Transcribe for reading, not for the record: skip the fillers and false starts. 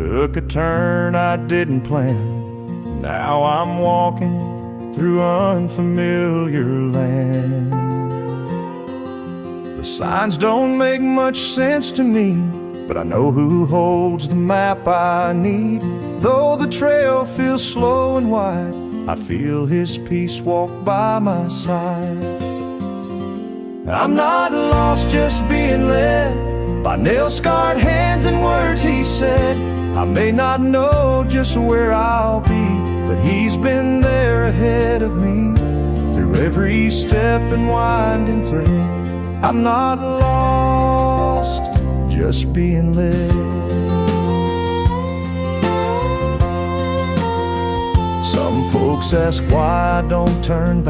took a turn I didn't plan. Now I'm walking through unfamiliar land. The signs don't make much sense to me, but I know who holds the map I need. Though the trail feels slow and wide, I feel his peace walk by my side. I'm not lost, just being led by nail-scarred hands and words he said. I may not know just where I'll be, but he's been there ahead of me through every step and winding thread. I'm not lost, just being led. Some folks ask why I don't turn back.